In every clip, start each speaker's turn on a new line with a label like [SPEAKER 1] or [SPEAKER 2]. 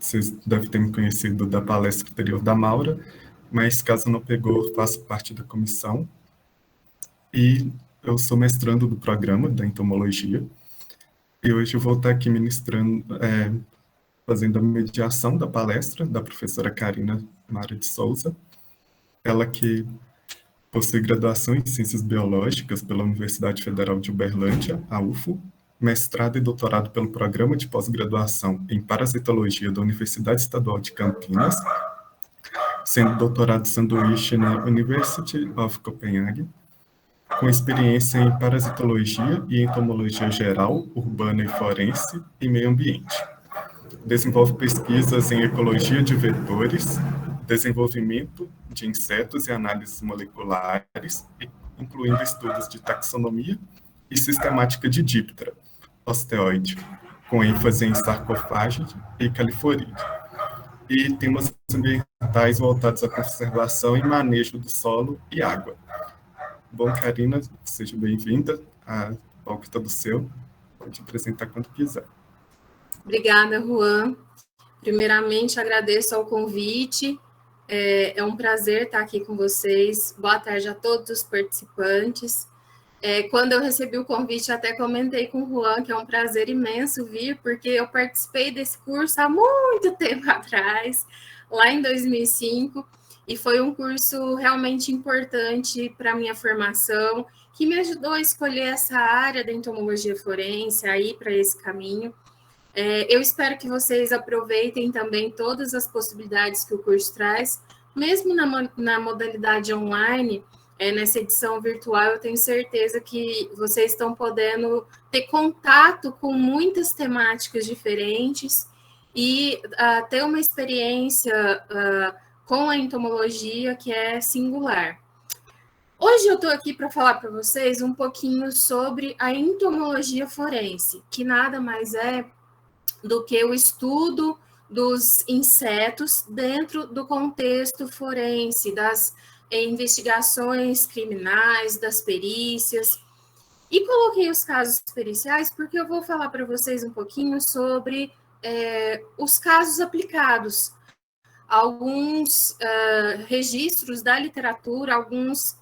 [SPEAKER 1] vocês devem ter me conhecido da palestra anterior da Maura, mas caso não pegou, faço parte da comissão. E eu sou mestrando do programa da entomologia. E hoje eu vou estar aqui ministrando, fazendo a mediação da palestra da professora Karina Mara de Souza. Ela que possui graduação em Ciências Biológicas pela Universidade Federal de Uberlândia, a UFO, mestrado e doutorado pelo Programa de Pós-Graduação em Parasitologia da Universidade Estadual de Campinas, sendo doutorado sanduíche na University of Copenhagen, com experiência em parasitologia e entomologia geral, urbana e forense e meio ambiente. Desenvolve pesquisas em ecologia de vetores, desenvolvimento de insetos e análises moleculares, incluindo estudos de taxonomia e sistemática de Diptera, osteoide, com ênfase em sarcofágide e califoride, e temas ambientais voltados à conservação e manejo do solo e água. Bom, Karina, seja bem-vinda, a palco é todo seu, pode apresentar quando quiser.
[SPEAKER 2] Obrigada, Juan. Primeiramente, agradeço ao convite, é um prazer estar aqui com vocês. Boa tarde a todos os participantes. Quando eu recebi o convite, até comentei com o Juan que é um prazer imenso vir, porque eu participei desse curso há muito tempo atrás, lá em 2005, e foi um curso realmente importante para a minha formação, que me ajudou a escolher essa área da entomologia forense, a ir para esse caminho. Eu espero que vocês aproveitem também todas as possibilidades que o curso traz, mesmo na modalidade online. Nessa edição virtual, eu tenho certeza que vocês estão podendo ter contato com muitas temáticas diferentes e ter uma experiência com a entomologia que é singular. Hoje eu estou aqui para falar para vocês um pouquinho sobre a entomologia forense, que nada mais é do que o estudo dos insetos dentro do contexto forense, das investigações criminais, das perícias. E coloquei os casos periciais porque eu vou falar para vocês um pouquinho sobre os casos aplicados, alguns registros da literatura, alguns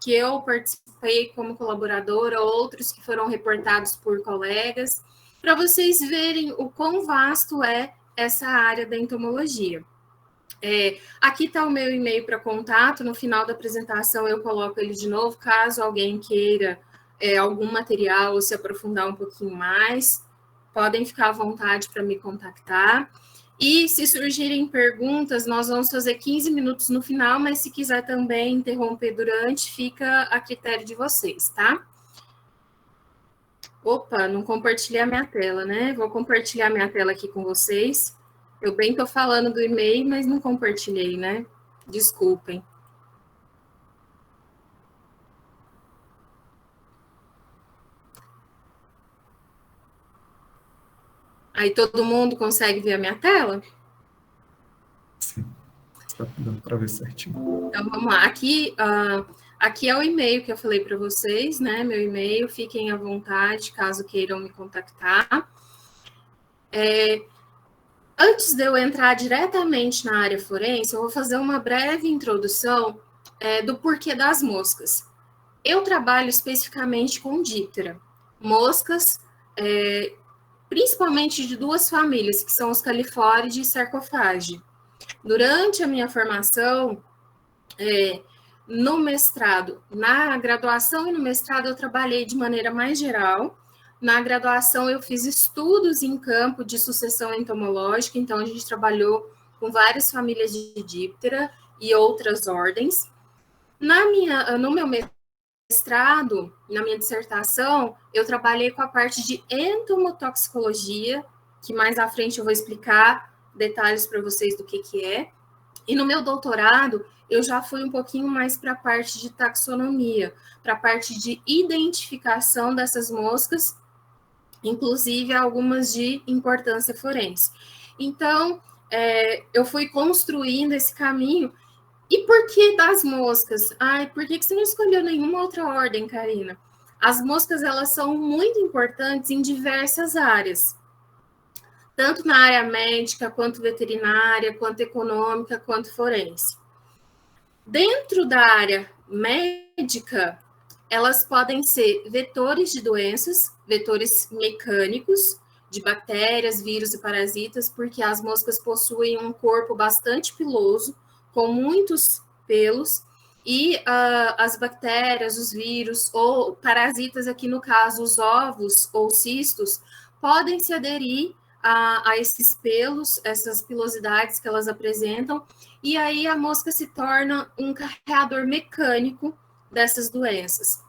[SPEAKER 2] que eu participei como colaboradora, outros que foram reportados por colegas, para vocês verem o quão vasto é essa área da entomologia. Aqui está o meu e-mail para contato, no final da apresentação eu coloco ele de novo, caso alguém queira algum material ou se aprofundar um pouquinho mais, podem ficar à vontade para me contactar. E se surgirem perguntas, nós vamos fazer 15 minutos no final, mas se quiser também interromper durante, fica a critério de vocês, tá? Opa, não compartilhei a minha tela, né? Vou compartilhar minha tela aqui com vocês. Eu bem estou falando do e-mail, mas não compartilhei, né? Desculpem. Aí todo mundo consegue ver a minha tela?
[SPEAKER 1] Sim, está dando para ver certinho.
[SPEAKER 2] Então, vamos lá. Aqui é o e-mail que eu falei para vocês, né? Meu e-mail, fiquem à vontade, caso queiram me contactar. Antes de eu entrar diretamente na área forense, eu vou fazer uma breve introdução do porquê das moscas. Eu trabalho especificamente com Diptera, moscas, principalmente de duas famílias, que são os Califóride e Sarcofagi. Durante a minha formação, no mestrado, na graduação e no mestrado, eu trabalhei de maneira mais geral. Na graduação, eu fiz estudos em campo de sucessão entomológica, então a gente trabalhou com várias famílias de Diptera e outras ordens. No meu mestrado, na minha dissertação, eu trabalhei com a parte de entomotoxicologia, que mais à frente eu vou explicar detalhes para vocês do que é. E no meu doutorado, eu já fui um pouquinho mais para a parte de taxonomia, para a parte de identificação dessas moscas, inclusive algumas de importância forense. Então, eu fui construindo esse caminho. E por que das moscas? Por que você não escolheu nenhuma outra ordem, Karina? As moscas, elas são muito importantes em diversas áreas. tanto na área médica, quanto veterinária, quanto econômica, quanto forense. Dentro da área médica, elas podem ser vetores de doenças, vetores mecânicos, de bactérias, vírus e parasitas, porque as moscas possuem um corpo bastante piloso, com muitos pelos, e as bactérias, os vírus, ou parasitas, aqui no caso, os ovos ou cistos, podem se aderir a esses pelos, essas pilosidades que elas apresentam, e aí a mosca se torna um carreador mecânico dessas doenças.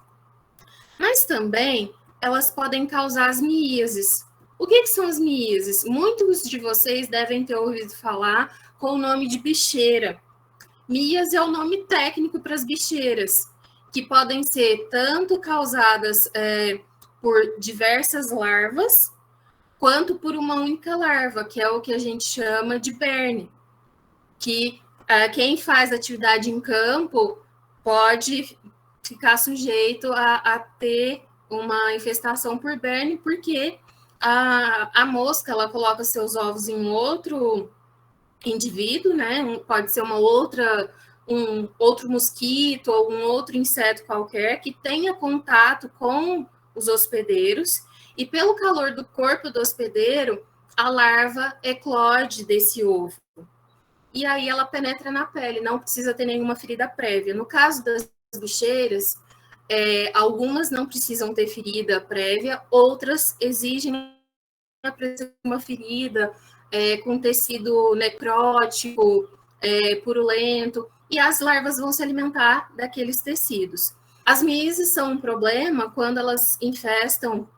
[SPEAKER 2] Mas também elas podem causar as miíases. O que são as miíases? Muitos de vocês devem ter ouvido falar com o nome de bicheira. Miíase é o nome técnico para as bicheiras, que podem ser tanto causadas por diversas larvas, quanto por uma única larva, que é o que a gente chama de berne, que quem faz atividade em campo pode ficar sujeito a ter uma infestação por berne, porque a mosca, ela coloca seus ovos em outro indivíduo, né? Pode ser um outro mosquito ou um outro inseto qualquer que tenha contato com os hospedeiros, e pelo calor do corpo do hospedeiro, a larva eclode desse ovo. E aí ela penetra na pele, não precisa ter nenhuma ferida prévia. No caso das bicheiras, algumas não precisam ter ferida prévia, outras exigem uma ferida com tecido necrótico, purulento, e as larvas vão se alimentar daqueles tecidos. As miíases são um problema quando elas infestam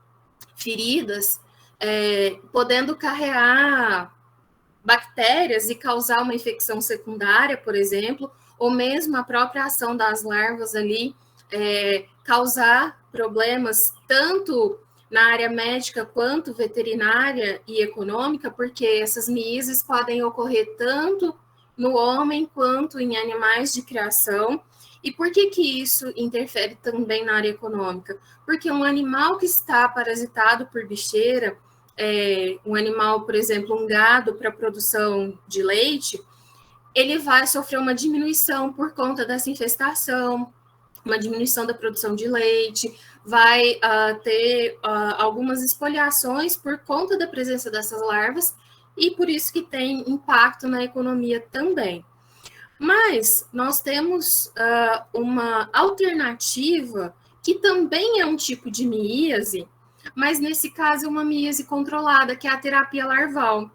[SPEAKER 2] feridas, podendo carregar bactérias e causar uma infecção secundária, por exemplo, ou mesmo a própria ação das larvas ali causar problemas tanto na área médica quanto veterinária e econômica, porque essas miíases podem ocorrer tanto no homem quanto em animais de criação. E por que isso interfere também na área econômica? Porque um animal que está parasitado por bicheira, um animal, por exemplo, um gado para produção de leite, ele vai sofrer uma diminuição por conta dessa infestação, uma diminuição da produção de leite, vai ter algumas espoliações por conta da presença dessas larvas, e por isso que tem impacto na economia também. Mas nós temos uma alternativa que também é um tipo de miíase, mas nesse caso é uma miíase controlada, que é a terapia larval.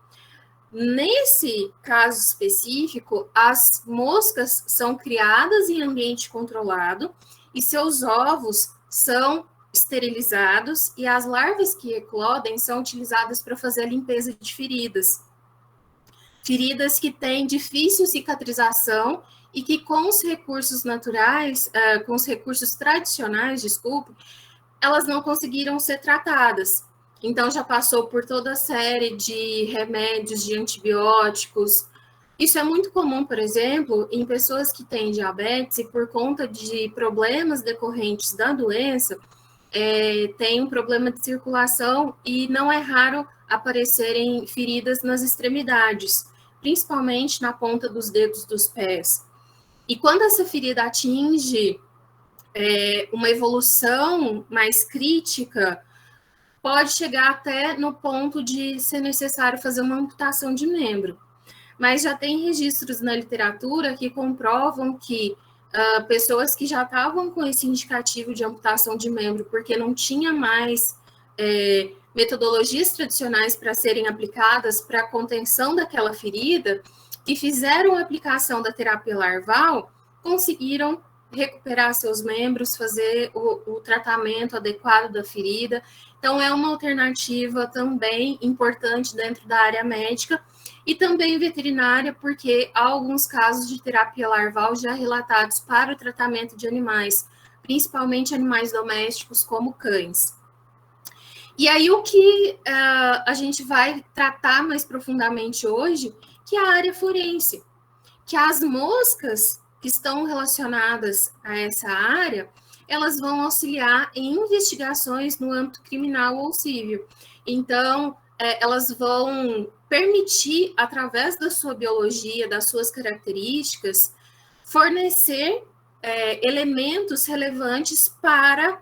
[SPEAKER 2] Nesse caso específico, as moscas são criadas em ambiente controlado e seus ovos são esterilizados, e as larvas que eclodem são utilizadas para fazer a limpeza de feridas. Feridas que têm difícil cicatrização e que com os recursos naturais, com os recursos tradicionais, elas não conseguiram ser tratadas. Então, já passou por toda a série de remédios, de antibióticos. Isso é muito comum, por exemplo, em pessoas que têm diabetes e por conta de problemas decorrentes da doença, tem um problema de circulação e não é raro aparecerem feridas nas extremidades, principalmente na ponta dos dedos dos pés. E quando essa ferida atinge uma evolução mais crítica, pode chegar até no ponto de ser necessário fazer uma amputação de membro. Mas já tem registros na literatura que comprovam que pessoas que já estavam com esse indicativo de amputação de membro, porque não tinha mais metodologias tradicionais para serem aplicadas para a contenção daquela ferida, que fizeram a aplicação da terapia larval, conseguiram recuperar seus membros, fazer o tratamento adequado da ferida. Então, é uma alternativa também importante dentro da área médica e também veterinária, porque há alguns casos de terapia larval já relatados para o tratamento de animais, principalmente animais domésticos, como cães. E aí, o que a gente vai tratar mais profundamente hoje, que é a área forense, que as moscas que estão relacionadas a essa área, elas vão auxiliar em investigações no âmbito criminal ou civil. Então, elas vão permitir, através da sua biologia, das suas características, fornecer elementos relevantes para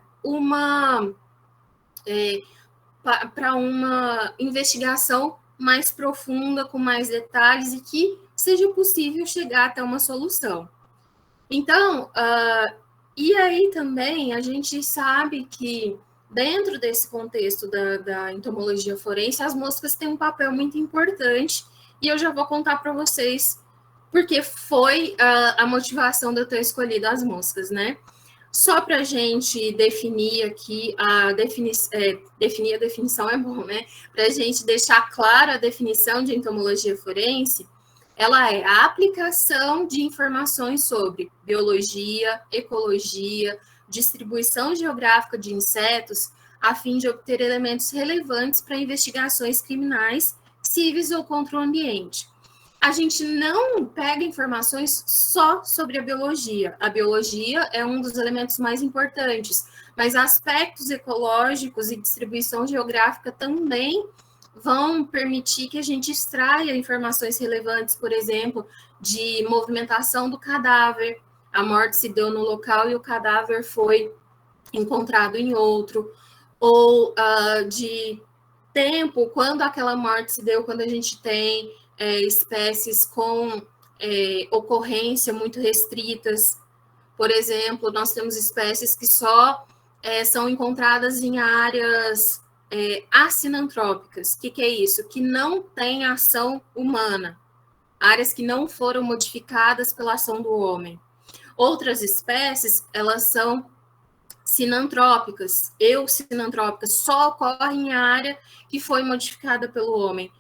[SPEAKER 2] uma investigação mais profunda, com mais detalhes, e que seja possível chegar até uma solução. Então, e aí também a gente sabe que, dentro desse contexto da entomologia forense, as moscas têm um papel muito importante, e eu já vou contar para vocês porque foi a motivação de eu ter escolhido as moscas, né? Só para a gente definir aqui, definir a definição é bom, né? Para a gente deixar clara a definição de entomologia forense, ela é a aplicação de informações sobre biologia, ecologia, distribuição geográfica de insetos, a fim de obter elementos relevantes para investigações criminais, civis ou contra o ambiente. A gente não pega informações só sobre a biologia. A biologia é um dos elementos mais importantes, mas aspectos ecológicos e distribuição geográfica também vão permitir que a gente extraia informações relevantes, por exemplo, de movimentação do cadáver. A morte se deu no local e o cadáver foi encontrado em outro, ou de tempo, quando aquela morte se deu, quando a gente tem espécies com ocorrência muito restritas. Por exemplo, nós temos espécies que só são encontradas em áreas assinantrópicas. O que é isso? Que não tem ação humana. Áreas que não foram modificadas pela ação do homem. Outras espécies, elas são sinantrópicas, eusinantrópicas, só ocorrem em área que foi modificada pelo homem.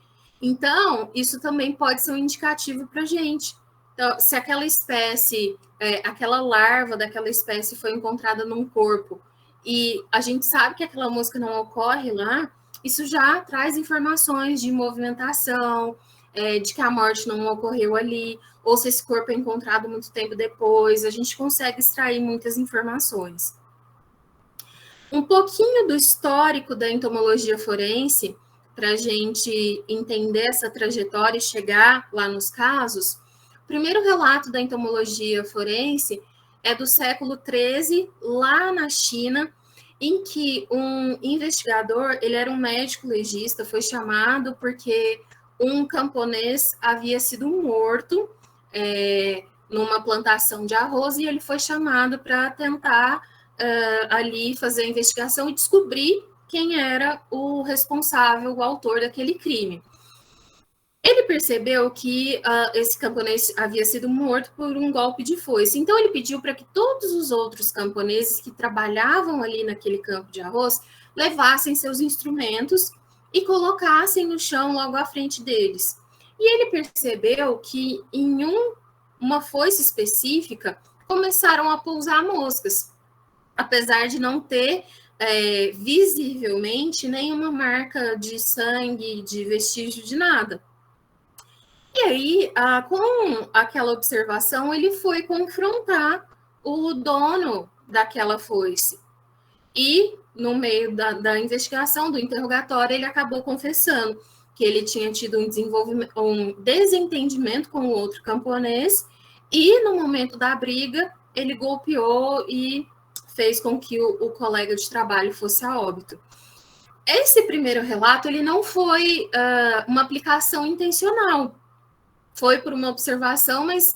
[SPEAKER 2] Então, isso também pode ser um indicativo para a gente. Então, se aquela espécie, aquela larva daquela espécie foi encontrada num corpo e a gente sabe que aquela mosca não ocorre lá, isso já traz informações de movimentação, de que a morte não ocorreu ali, ou se esse corpo é encontrado muito tempo depois, a gente consegue extrair muitas informações. Um pouquinho do histórico da entomologia forense, para a gente entender essa trajetória e chegar lá nos casos. O primeiro relato da entomologia forense é do século XIII, lá na China, em que um investigador, ele era um médico legista, foi chamado porque um camponês havia sido morto numa plantação de arroz, e ele foi chamado para tentar ali fazer a investigação e descobrir quem era o responsável, o autor daquele crime. Ele percebeu que esse camponês havia sido morto por um golpe de foice. Então, ele pediu para que todos os outros camponeses que trabalhavam ali naquele campo de arroz levassem seus instrumentos e colocassem no chão logo à frente deles. E ele percebeu que em uma foice específica começaram a pousar moscas, apesar de não ter visivelmente nenhuma marca de sangue, de vestígio de nada. E aí, com aquela observação, ele foi confrontar o dono daquela foice. E, no meio da investigação, do interrogatório, ele acabou confessando que ele tinha tido um desentendimento com o outro camponês, e, no momento da briga, ele golpeou e fez com que o colega de trabalho fosse a óbito. Esse primeiro relato, ele não foi uma aplicação intencional, foi por uma observação, mas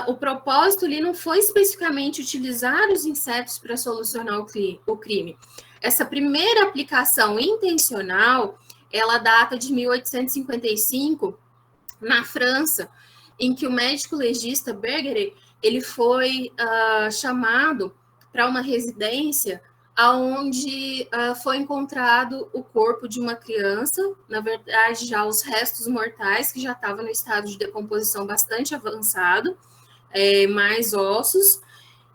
[SPEAKER 2] o propósito ali não foi especificamente utilizar os insetos para solucionar o crime. Essa primeira aplicação intencional, ela data de 1855, na França, em que o médico legista Bergeret, ele foi chamado para uma residência onde foi encontrado o corpo de uma criança, na verdade, já os restos mortais, que já estavam no estado de decomposição bastante avançado, mais ossos,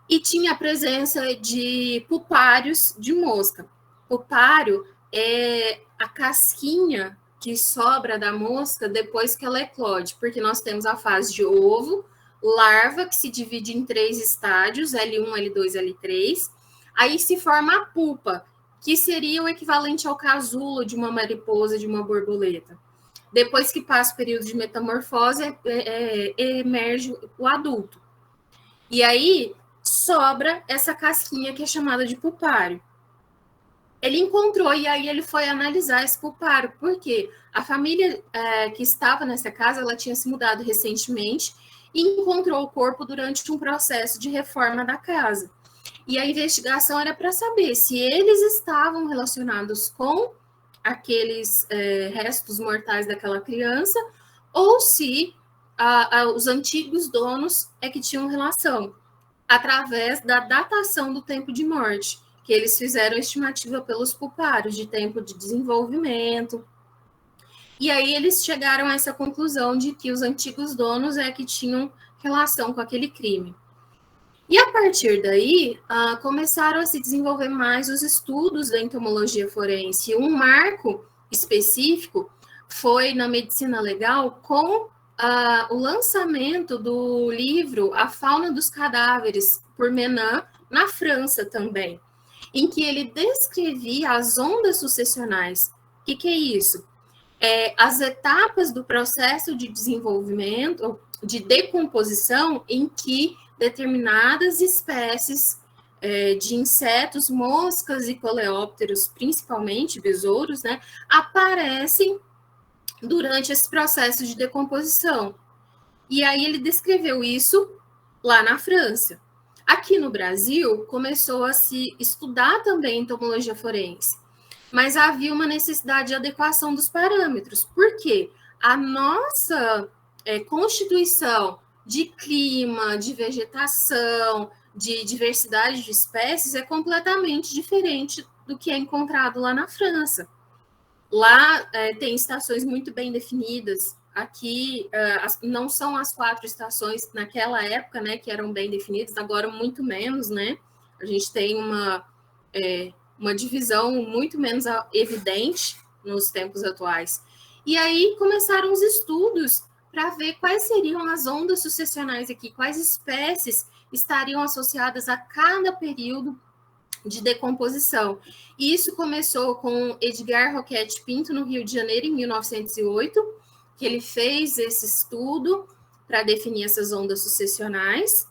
[SPEAKER 2] e tinha a presença de pulpários de mosca. Pulpário é a casquinha que sobra da mosca depois que ela eclode, porque nós temos a fase de ovo, larva, que se divide em 3 estágios, L1, L2, L3, aí se forma a pupa, que seria o equivalente ao casulo de uma mariposa, de uma borboleta. Depois que passa o período de metamorfose, emerge o adulto. E aí sobra essa casquinha que é chamada de pulpário. Ele encontrou e aí ele foi analisar esse pulpário, porque a família que estava nessa casa, ela tinha se mudado recentemente e encontrou o corpo durante um processo de reforma da casa. E a investigação era para saber se eles estavam relacionados com aqueles restos mortais daquela criança ou se os antigos donos é que tinham relação, através da datação do tempo de morte, que eles fizeram estimativa pelos pulpários de tempo de desenvolvimento. E aí eles chegaram a essa conclusão de que os antigos donos é que tinham relação com aquele crime. E a partir daí, começaram a se desenvolver mais os estudos da entomologia forense. Um marco específico foi na medicina legal com o lançamento do livro A Fauna dos Cadáveres, por Menand, na França também, em que ele descrevia as ondas sucessionais. O que é isso? As etapas do processo de desenvolvimento, de decomposição, em que determinadas espécies de insetos, moscas e coleópteros, principalmente besouros, né, aparecem durante esse processo de decomposição. E aí ele descreveu isso lá na França. Aqui no Brasil, começou a se estudar também entomologia forense, mas havia uma necessidade de adequação dos parâmetros, porque a nossa constituição de clima, de vegetação, de diversidade de espécies é completamente diferente do que é encontrado lá na França. Lá tem estações muito bem definidas. Aqui não são as 4 estações naquela época, né, que eram bem definidas, agora muito menos, né? A gente tem uma divisão muito menos evidente nos tempos atuais. E aí começaram os estudos para ver quais seriam as ondas sucessionais aqui, quais espécies estariam associadas a cada período de decomposição. E isso começou com Edgar Roquette Pinto, no Rio de Janeiro, em 1908, que ele fez esse estudo para definir essas ondas sucessionais.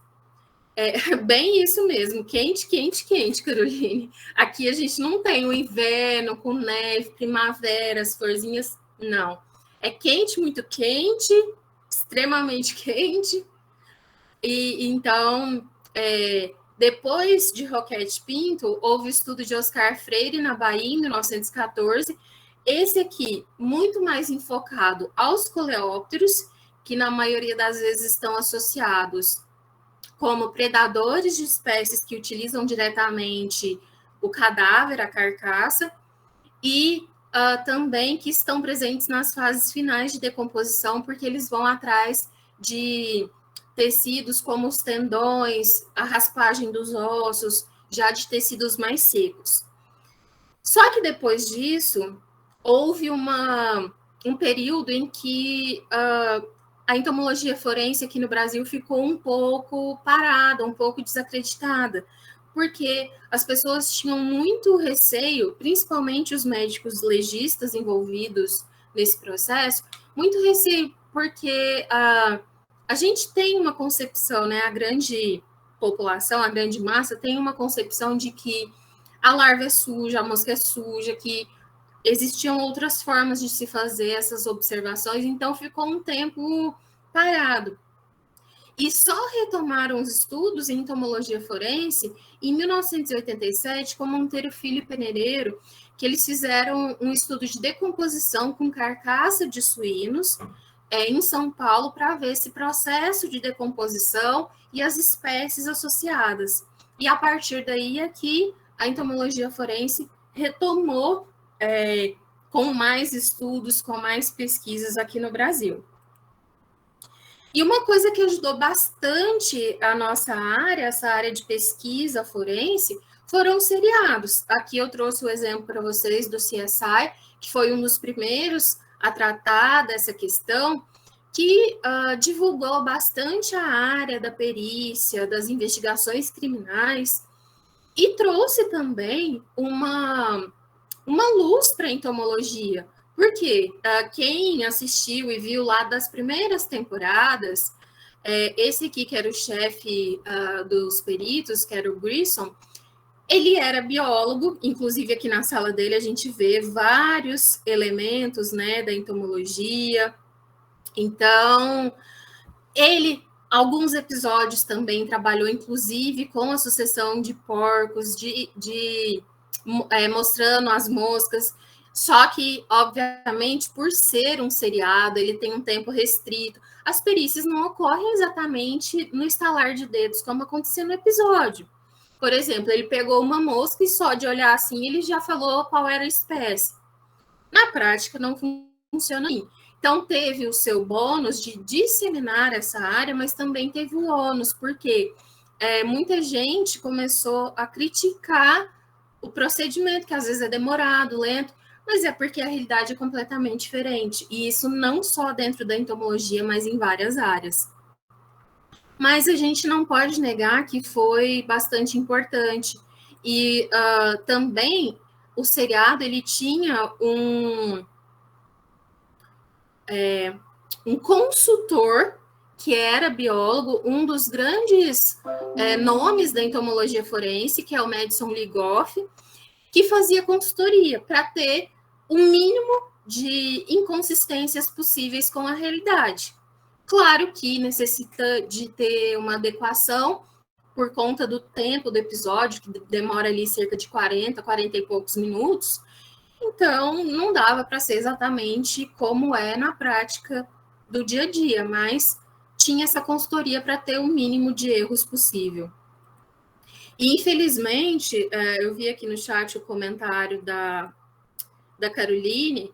[SPEAKER 2] Bem isso mesmo, quente, quente, quente, Caroline. Aqui a gente não tem o inverno com neve, primavera, as florzinhas, não. É quente, muito quente, extremamente quente. E então, depois de Roquette Pinto, houve o estudo de Oscar Freire na Bahia, em 1914. Esse aqui, muito mais enfocado aos coleópteros, que na maioria das vezes estão associados como predadores de espécies que utilizam diretamente o cadáver, a carcaça, e também que estão presentes nas fases finais de decomposição, porque eles vão atrás de tecidos como os tendões, a raspagem dos ossos, já de tecidos mais secos. Só que depois disso, houve um período em que a entomologia forense aqui no Brasil ficou um pouco parada, um pouco desacreditada, porque as pessoas tinham muito receio, principalmente os médicos legistas envolvidos nesse processo, muito receio, porque a gente tem uma concepção, né, a grande população, a grande massa, tem uma concepção de que a larva é suja, a mosca é suja, que existiam outras formas de se fazer essas observações, então ficou um tempo parado. E só retomaram os estudos em entomologia forense em 1987 com Monteiro Filho e Penereiro, que eles fizeram um estudo de decomposição com carcaça de suínos em São Paulo para ver esse processo de decomposição e as espécies associadas. E a partir daí aqui a entomologia forense retomou com mais estudos, com mais pesquisas aqui no Brasil. E uma coisa que ajudou bastante a nossa área, essa área de pesquisa forense, foram os seriados. Aqui eu trouxe o exemplo para vocês do CSI, que foi um dos primeiros a tratar dessa questão, que divulgou bastante a área da perícia, das investigações criminais. e trouxe também uma luz para a entomologia. Porque quem assistiu e viu lá das primeiras temporadas, esse aqui, que era o chefe dos peritos, que era o Grissom, ele era biólogo, inclusive aqui na sala dele a gente vê vários elementos, né, da entomologia. Então, ele, alguns episódios também trabalhou, inclusive, com a sucessão de porcos, mostrando as moscas. Só que, obviamente, por ser um seriado, ele tem um tempo restrito. As perícias não ocorrem exatamente no estalar de dedos, como aconteceu no episódio. Por exemplo, ele pegou uma mosca e só de olhar assim, ele já falou qual era a espécie. Na prática, não funciona assim. Então, teve o seu bônus de disseminar essa área, mas também teve o ônus, porque muita gente começou a criticar o procedimento, que às vezes é demorado, lento, mas é porque a realidade é completamente diferente. E isso não só dentro da entomologia, mas em várias áreas. Mas a gente não pode negar que foi bastante importante. E também o seriado ele tinha um consultor que era biólogo, um dos grandes nomes da entomologia forense, que é o Madison Ligoff, que fazia consultoria para ter o mínimo de inconsistências possíveis com a realidade. Claro que necessita de ter uma adequação por conta do tempo do episódio, que demora ali cerca de 40 e poucos minutos. Então, não dava para ser exatamente como é na prática do dia a dia, mas tinha essa consultoria para ter o mínimo de erros possível. E, infelizmente, eu vi aqui no chat o comentário da Caroline.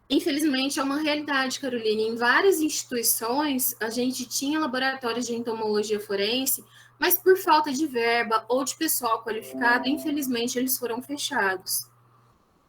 [SPEAKER 2] Infelizmente, é uma realidade, Caroline. Em várias instituições, a gente tinha laboratórios de entomologia forense, mas por falta de verba ou de pessoal qualificado, infelizmente, eles foram fechados.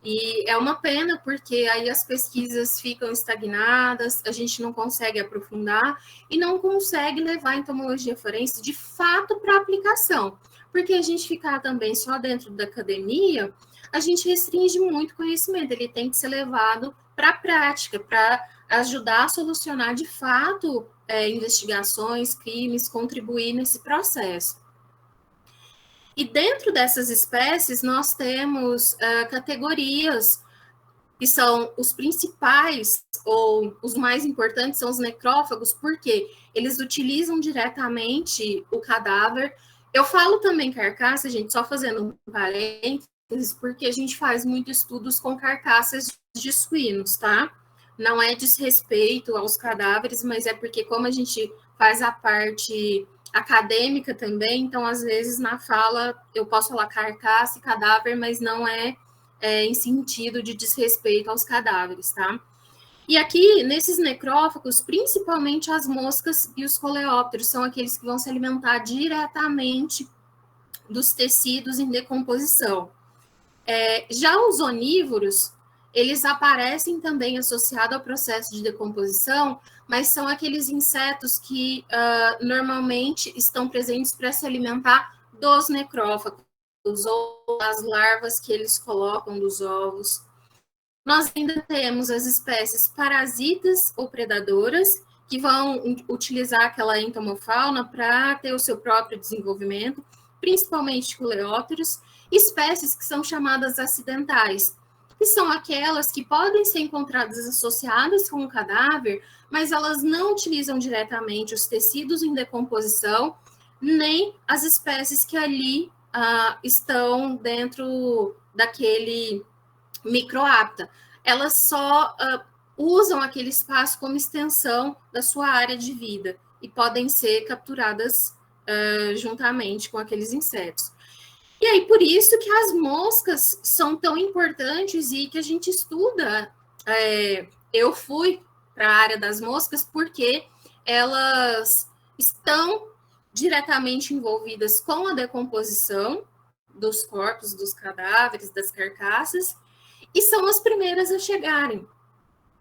[SPEAKER 2] E é uma pena, porque aí as pesquisas ficam estagnadas, a gente não consegue aprofundar e não consegue levar a entomologia forense de fato para aplicação. Porque a gente ficar também só dentro da academia, a gente restringe muito o conhecimento, ele tem que ser levado para a prática, para ajudar a solucionar de fato investigações, crimes, contribuir nesse processo. E dentro dessas espécies, nós temos categorias que são os principais, ou os mais importantes, são os necrófagos, porque eles utilizam diretamente o cadáver. Eu falo também carcaça, gente, só fazendo um parênteses, porque a gente faz muitos estudos com carcaças de suínos, tá? Não é desrespeito aos cadáveres, mas é porque como a gente faz a parte acadêmica também, então às vezes na fala eu posso falar carcaça e cadáver, mas não é em sentido de desrespeito aos cadáveres, tá? E aqui, nesses necrófagos, principalmente as moscas e os coleópteros são aqueles que vão se alimentar diretamente dos tecidos em decomposição. Já os onívoros, eles aparecem também associados ao processo de decomposição, mas são aqueles insetos que normalmente estão presentes para se alimentar dos necrófagos, ou as larvas que eles colocam dos ovos. Nós ainda temos as espécies parasitas ou predadoras, que vão utilizar aquela entomofauna para ter o seu próprio desenvolvimento, principalmente coleópteros, espécies que são chamadas acidentais, que são aquelas que podem ser encontradas associadas com o cadáver, mas elas não utilizam diretamente os tecidos em decomposição, nem as espécies que ali estão dentro daquele microapta. Elas só usam aquele espaço como extensão da sua área de vida e podem ser capturadas juntamente com aqueles insetos. E aí, por isso que as moscas são tão importantes e que a gente estuda. Eu fui para a área das moscas porque elas estão diretamente envolvidas com a decomposição dos corpos, dos cadáveres, das carcaças, e são as primeiras a chegarem.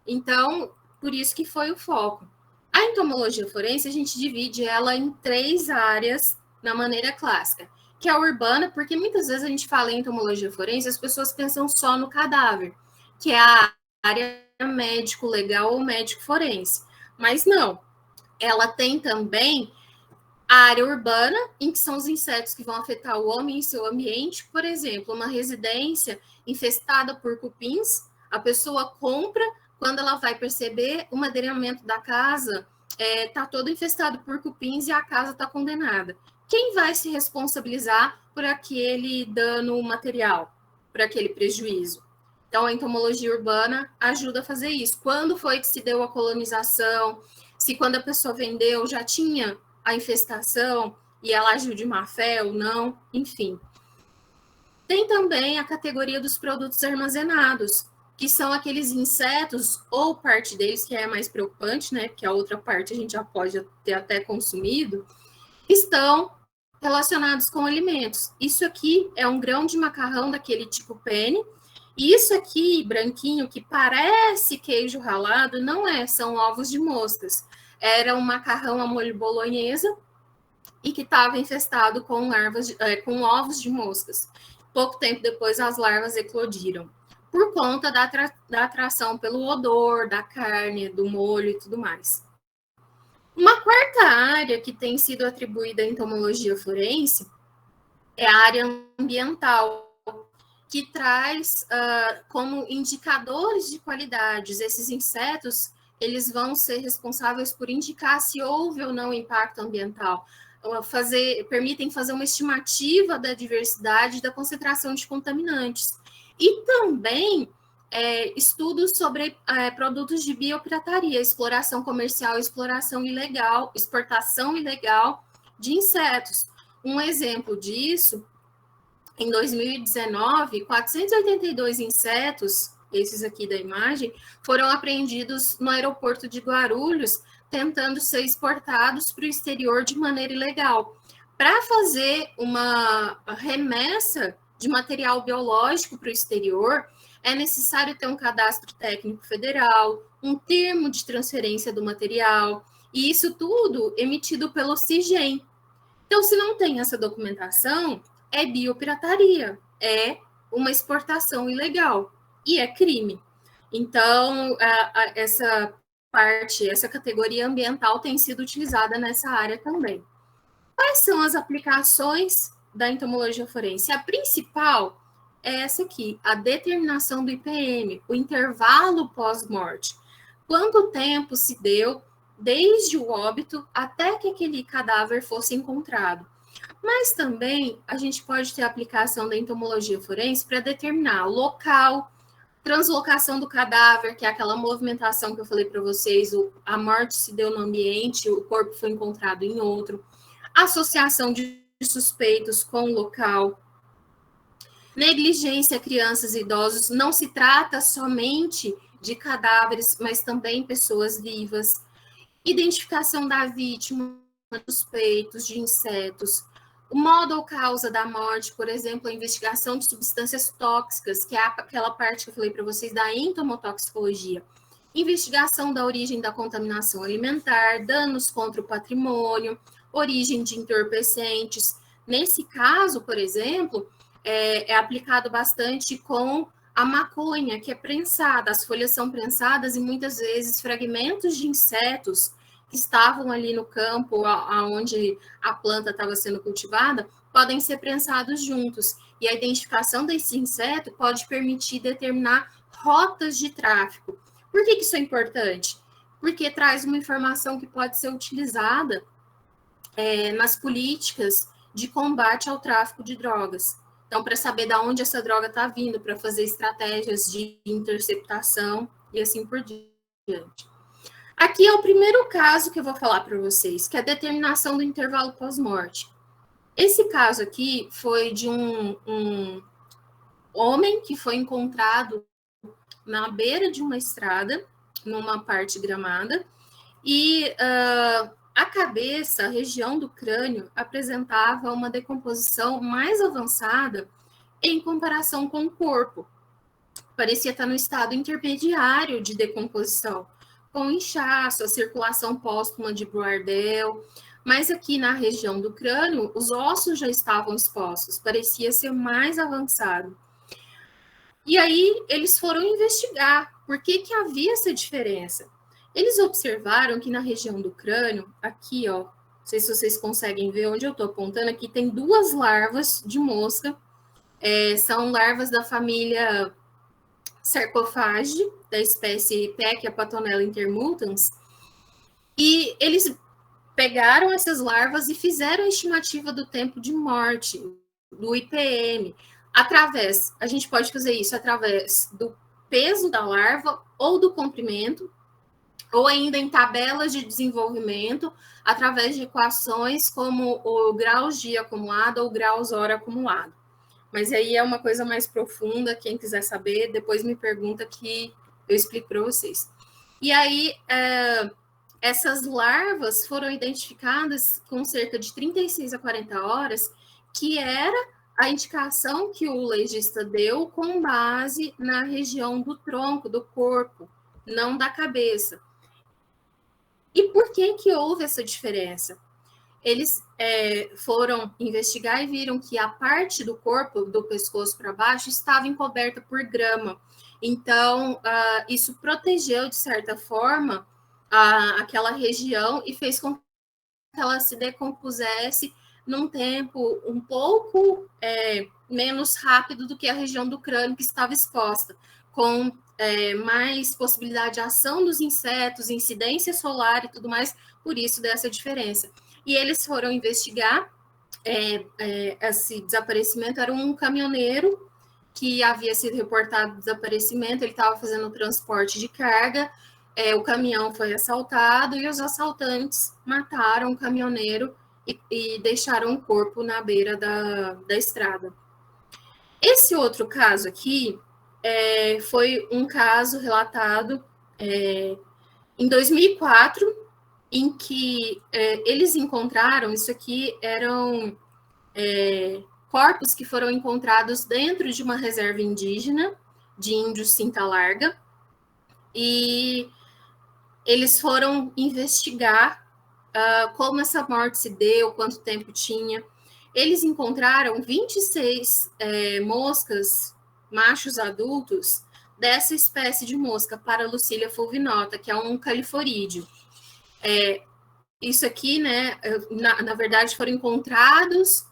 [SPEAKER 2] Então, por isso que foi o foco. A entomologia forense, a gente divide ela em 3 áreas na maneira clássica, que é a urbana, porque muitas vezes a gente fala em entomologia forense, as pessoas pensam só no cadáver, que é a área médico legal ou médico forense. Mas não, ela tem também a área urbana, em que são os insetos que vão afetar o homem em seu ambiente. Por exemplo, uma residência infestada por cupins, a pessoa compra, quando ela vai perceber, o madeiramento da casa está todo infestado por cupins e a casa está condenada. Quem vai se responsabilizar por aquele dano material, por aquele prejuízo? Então, a entomologia urbana ajuda a fazer isso. Quando foi que se deu a colonização? Se quando a pessoa vendeu já tinha a infestação e ela agiu de má fé ou não, enfim. Tem também a categoria dos produtos armazenados, que são aqueles insetos, ou parte deles, que é mais preocupante, né? Porque a outra parte a gente já pode ter até consumido, estão relacionados com alimentos. Isso aqui é um grão de macarrão daquele tipo penne, e isso aqui, branquinho, que parece queijo ralado, não é, são ovos de moscas. Era um macarrão à molho bolonhesa e que estava infestado com com ovos de moscas. Pouco tempo depois, as larvas eclodiram, por conta da atração pelo odor, da carne, do molho e tudo mais. Uma quarta área que tem sido atribuída à entomologia forense é a área ambiental, que traz como indicadores de qualidades. Esses insetos, eles vão ser responsáveis por indicar se houve ou não impacto ambiental, permitem fazer uma estimativa da diversidade e da concentração de contaminantes. E também estudos sobre produtos de biopirataria, exploração comercial, exploração ilegal, exportação ilegal de insetos. Um exemplo disso, em 2019, 482 insetos, esses aqui da imagem, foram apreendidos no aeroporto de Guarulhos, tentando ser exportados para o exterior de maneira ilegal. Para fazer uma remessa de material biológico para o exterior, é necessário ter um cadastro técnico federal, um termo de transferência do material, e isso tudo emitido pelo CIGEM. Então, se não tem essa documentação, é biopirataria, é uma exportação ilegal e é crime. Então, essa categoria ambiental tem sido utilizada nessa área também. Quais são as aplicações da entomologia forense? A principal é essa aqui, a determinação do IPM, o intervalo pós-morte. Quanto tempo se deu desde o óbito até que aquele cadáver fosse encontrado? Mas também a gente pode ter a aplicação da entomologia forense para determinar o local, translocação do cadáver, que é aquela movimentação que eu falei para vocês, a morte se deu no ambiente, o corpo foi encontrado em outro, associação de suspeitos com o local, negligência a crianças e idosos, não se trata somente de cadáveres, mas também pessoas vivas, identificação da vítima, suspeitos de insetos, o modo ou causa da morte, por exemplo, a investigação de substâncias tóxicas, que é aquela parte que eu falei para vocês da entomotoxicologia, investigação da origem da contaminação alimentar, danos contra o patrimônio, origem de entorpecentes. Nesse caso, por exemplo, é aplicado bastante com a maconha, que é prensada, as folhas são prensadas e muitas vezes fragmentos de insetos que estavam ali no campo onde a planta estava sendo cultivada, podem ser prensados juntos. E a identificação desse inseto pode permitir determinar rotas de tráfico. Por que isso é importante? Porque traz uma informação que pode ser utilizada nas políticas de combate ao tráfico de drogas. Então, para saber de onde essa droga está vindo, para fazer estratégias de interceptação e assim por diante. Aqui é o primeiro caso que eu vou falar para vocês, que é a determinação do intervalo pós-morte. Esse caso aqui foi de um homem que foi encontrado na beira de uma estrada, numa parte gramada, e a cabeça, a região do crânio, apresentava uma decomposição mais avançada em comparação com o corpo. Parecia estar no estado intermediário de decomposição, com inchaço, a circulação pós-mandibulardel, mas aqui na região do crânio, os ossos já estavam expostos, parecia ser mais avançado. E aí eles foram investigar por que havia essa diferença. Eles observaram que na região do crânio, aqui, ó, não sei se vocês conseguem ver onde eu estou apontando, aqui tem 2 larvas de mosca, são larvas da família Sarcophagi, da espécie Pechia patonella intermutans, e eles pegaram essas larvas e fizeram a estimativa do tempo de morte, do IPM, a gente pode fazer isso através do peso da larva ou do comprimento, ou ainda em tabelas de desenvolvimento, através de equações como o graus dia acumulado ou graus hora acumulado. Mas aí é uma coisa mais profunda, quem quiser saber, depois me pergunta que eu explico para vocês. E aí, essas larvas foram identificadas com cerca de 36 a 40 horas, que era a indicação que o legista deu com base na região do tronco, do corpo, não da cabeça. E por que houve essa diferença? Eles foram investigar e viram que a parte do corpo, do pescoço para baixo, estava encoberta por grama. Então, isso protegeu, de certa forma, aquela região e fez com que ela se decompusesse num tempo um pouco menos rápido do que a região do crânio que estava exposta, com mais possibilidade de ação dos insetos, incidência solar e tudo mais, por isso dessa diferença. E eles foram investigar esse desaparecimento. Era um caminhoneiro que havia sido reportado desaparecimento, ele estava fazendo transporte de carga, o caminhão foi assaltado e os assaltantes mataram o caminhoneiro e deixaram o corpo na beira da estrada. Esse outro caso aqui foi um caso relatado em 2004, em que eles encontraram, isso aqui eram corpos que foram encontrados dentro de uma reserva indígena de índios Cinta Larga, e eles foram investigar como essa morte se deu, quanto tempo tinha. Eles encontraram 26 moscas, machos adultos, dessa espécie de mosca, Paralucilia fulvinota, que é um califorídeo. Isso aqui, né, na verdade, foram encontrados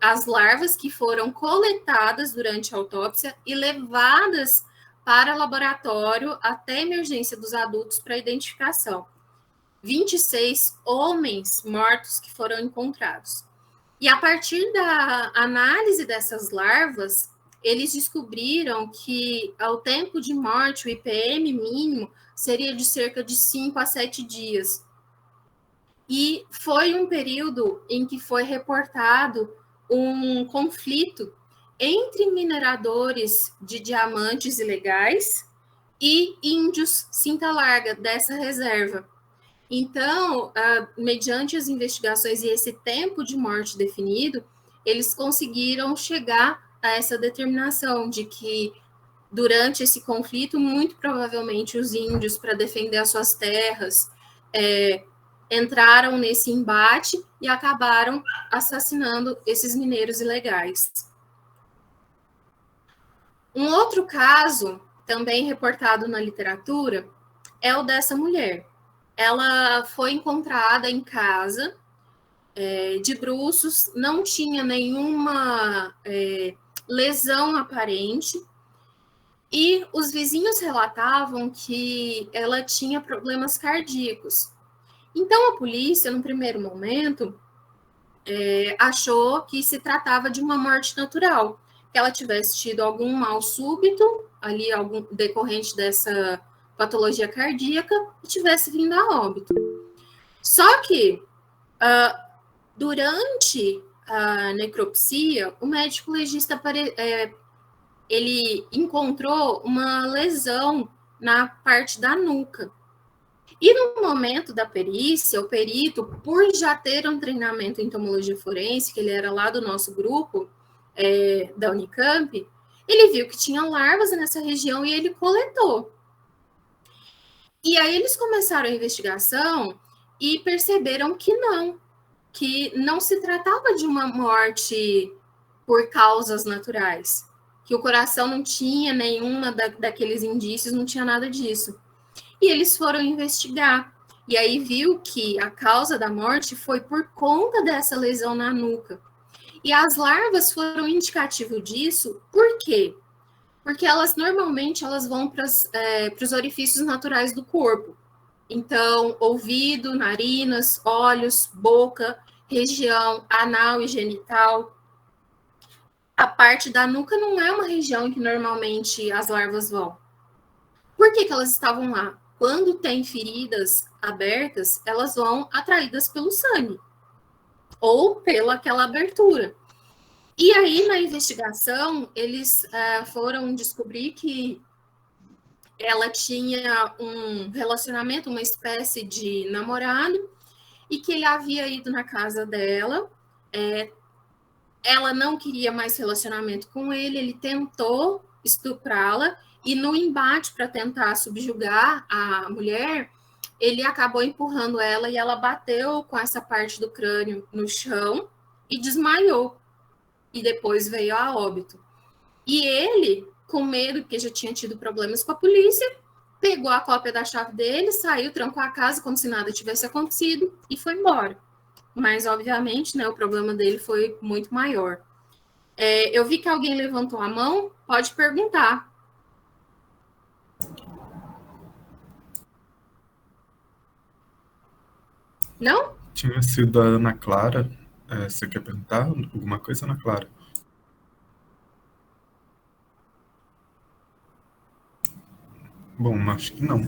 [SPEAKER 2] as larvas que foram coletadas durante a autópsia e levadas para laboratório até a emergência dos adultos para identificação. 26 homens mortos que foram encontrados. E a partir da análise dessas larvas, eles descobriram que o tempo de morte, o IPM mínimo, seria de cerca de 5 a 7 dias. E foi um período em que foi reportado um conflito entre mineradores de diamantes ilegais e índios Cinta Larga dessa reserva. Então, mediante as investigações e esse tempo de morte definido, eles conseguiram chegar a essa determinação de que, durante esse conflito, muito provavelmente os índios, para defender as suas terras, entraram nesse embate e acabaram assassinando esses mineiros ilegais. Um outro caso, também reportado na literatura, é o dessa mulher. Ela foi encontrada em casa, de bruços, não tinha nenhuma lesão aparente, e os vizinhos relatavam que ela tinha problemas cardíacos. Então, a polícia, no primeiro momento, achou que se tratava de uma morte natural, que ela tivesse tido algum mal súbito, ali, algum decorrente dessa patologia cardíaca, e tivesse vindo a óbito. Só que, durante a necropsia, o médico legista ele encontrou uma lesão na parte da nuca. E no momento da perícia, o perito, por já ter um treinamento em entomologia forense, que ele era lá do nosso grupo, da Unicamp, ele viu que tinha larvas nessa região e ele coletou. E aí eles começaram a investigação e perceberam que não se tratava de uma morte por causas naturais, que o coração não tinha nenhuma daqueles indícios, não tinha nada disso. E eles foram investigar. E aí viu que a causa da morte foi por conta dessa lesão na nuca. E as larvas foram indicativo disso, por quê? Porque elas normalmente vão para os orifícios naturais do corpo. Então, ouvido, narinas, olhos, boca, região anal e genital. A parte da nuca não é uma região em que normalmente as larvas vão. Por que elas estavam lá? Quando tem feridas abertas, elas vão atraídas pelo sangue ou pela aquela abertura. E aí, na investigação, eles foram descobrir que ela tinha um relacionamento, uma espécie de namorado, e que ele havia ido na casa dela. Ela não queria mais relacionamento com ele, ele tentou estuprá-la, e no embate para tentar subjugar a mulher, ele acabou empurrando ela e ela bateu com essa parte do crânio no chão e desmaiou. E depois veio a óbito. E ele, com medo, porque já tinha tido problemas com a polícia, pegou a cópia da chave dele, saiu, trancou a casa como se nada tivesse acontecido e foi embora. Mas, obviamente, né, o problema dele foi muito maior. Eu vi que alguém levantou a mão, pode perguntar. Não?
[SPEAKER 1] Tinha sido a Ana Clara. Você quer perguntar alguma coisa, Ana Clara? Bom, acho que não.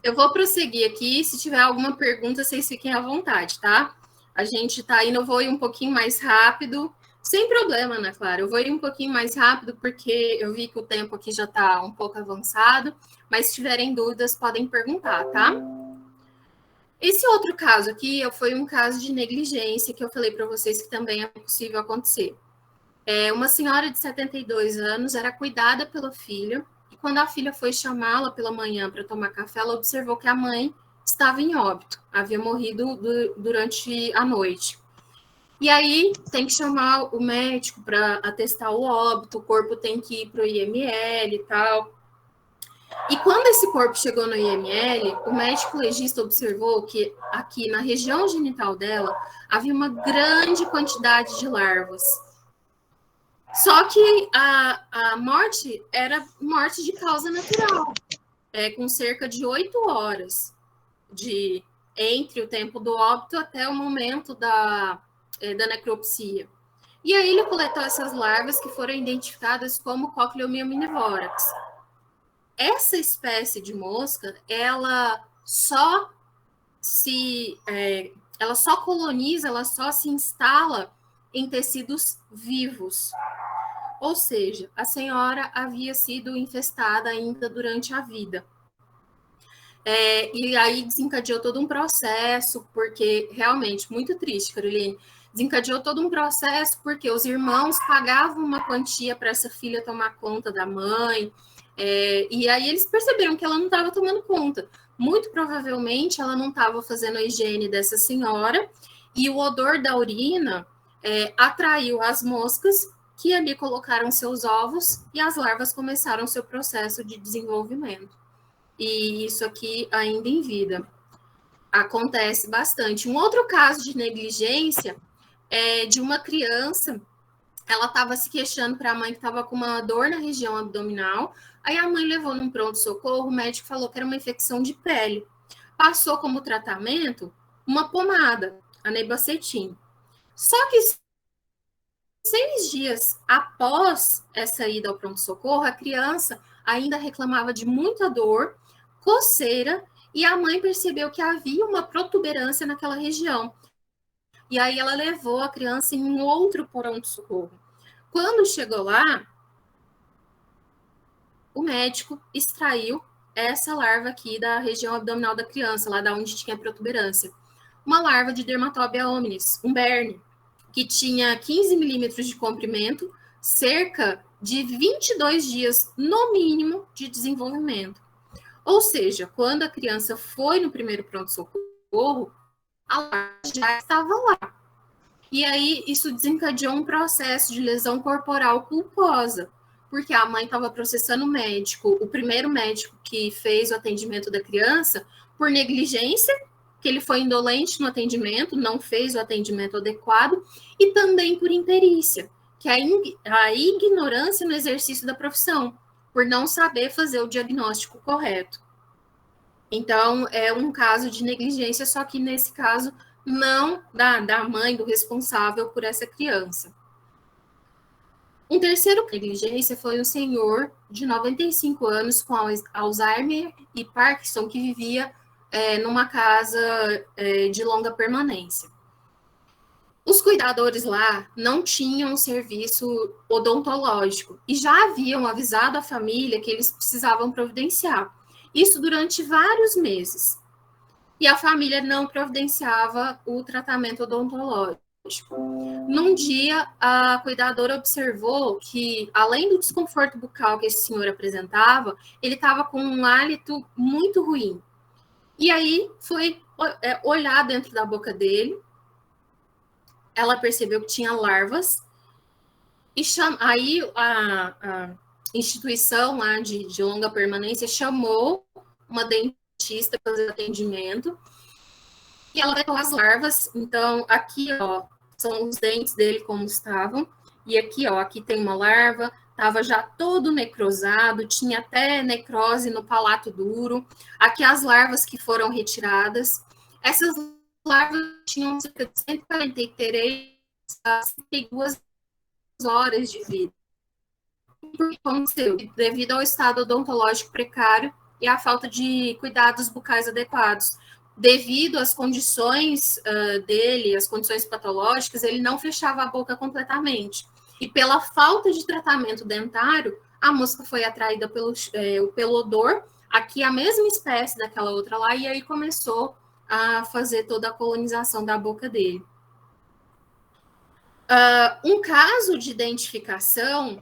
[SPEAKER 2] Eu vou prosseguir aqui. Se tiver alguma pergunta, vocês fiquem à vontade, tá? A gente tá indo, eu vou ir um pouquinho mais rápido. Sem problema, Ana Clara. Eu vou ir um pouquinho mais rápido, porque eu vi que o tempo aqui já está um pouco avançado. Mas se tiverem dúvidas, podem perguntar, tá? Esse outro caso aqui foi um caso de negligência que eu falei para vocês que também é possível acontecer. Uma senhora de 72 anos era cuidada pela filha, e quando a filha foi chamá-la pela manhã para tomar café, ela observou que a mãe estava em óbito, havia morrido durante a noite. E aí tem que chamar o médico para atestar o óbito, o corpo tem que ir para o IML e tal. E quando esse corpo chegou no IML, o médico legista observou que aqui na região genital dela havia uma grande quantidade de larvas. Só que a morte era morte de causa natural, com cerca de 8 horas entre o tempo do óbito até o momento da necropsia. E aí ele coletou essas larvas que foram identificadas como Cochleomia minivorax. Essa espécie de mosca, ela só coloniza, ela só se instala em tecidos vivos. Ou seja, a senhora havia sido infestada ainda durante a vida. E aí desencadeou todo um processo, porque realmente, muito triste, Caroline, desencadeou todo um processo porque os irmãos pagavam uma quantia para essa filha tomar conta da mãe, e aí eles perceberam que ela não estava tomando conta. Muito provavelmente ela não estava fazendo a higiene dessa senhora, e o odor da urina atraiu as moscas, que ali colocaram seus ovos, e as larvas começaram seu processo de desenvolvimento. E isso aqui ainda em vida. Acontece bastante. Um outro caso de negligência é de uma criança, ela estava se queixando para a mãe que estava com uma dor na região abdominal, aí a mãe levou num pronto-socorro, o médico falou que era uma infecção de pele. Passou como tratamento uma pomada, a Nebacetin. Só que 6 dias após essa ida ao pronto-socorro, a criança ainda reclamava de muita dor, coceira, e a mãe percebeu que havia uma protuberância naquela região. E aí ela levou a criança em um outro pronto-socorro. Quando chegou lá, o médico extraiu essa larva aqui da região abdominal da criança, lá da onde tinha protuberância. Uma larva de Dermatobia hominis, um berne, que tinha 15 milímetros de comprimento, cerca de 22 dias, no mínimo, de desenvolvimento. Ou seja, quando a criança foi no primeiro pronto-socorro, a larva já estava lá. E aí, isso desencadeou um processo de lesão corporal culposa, porque a mãe estava processando o médico, o primeiro médico que fez o atendimento da criança, por negligência, que ele foi indolente no atendimento, não fez o atendimento adequado, e também por imperícia, que é a ignorância no exercício da profissão, por não saber fazer o diagnóstico correto. Então, é um caso de negligência, só que nesse caso não da mãe, do responsável por essa criança. Um terceiro negligência foi um senhor de 95 anos com Alzheimer e Parkinson que vivia numa casa de longa permanência. Os cuidadores lá não tinham serviço odontológico e já haviam avisado a família que eles precisavam providenciar. Isso durante vários meses. E a família não providenciava o tratamento odontológico. Num dia, a cuidadora observou que, além do desconforto bucal que esse senhor apresentava, ele estava com um hálito muito ruim. E aí, foi olhar dentro da boca dele, ela percebeu que tinha larvas, e aí a instituição lá de longa permanência chamou uma dentista para fazer atendimento, e ela pegou as larvas. Então, aqui, ó, são os dentes dele como estavam, e aqui, ó, aqui tem uma larva, estava já todo necrosado, tinha até necrose no palato duro. Aqui as larvas que foram retiradas. Essas larvas tinham cerca de 143 a 52 horas de vida. Por que aconteceu? Devido ao estado odontológico precário e à falta de cuidados bucais adequados. Devido às condições dele, as condições patológicas, ele não fechava a boca completamente. E pela falta de tratamento dentário, a mosca foi atraída pelo odor, aqui a mesma espécie daquela outra lá, e aí começou a fazer toda a colonização da boca dele. Um caso de identificação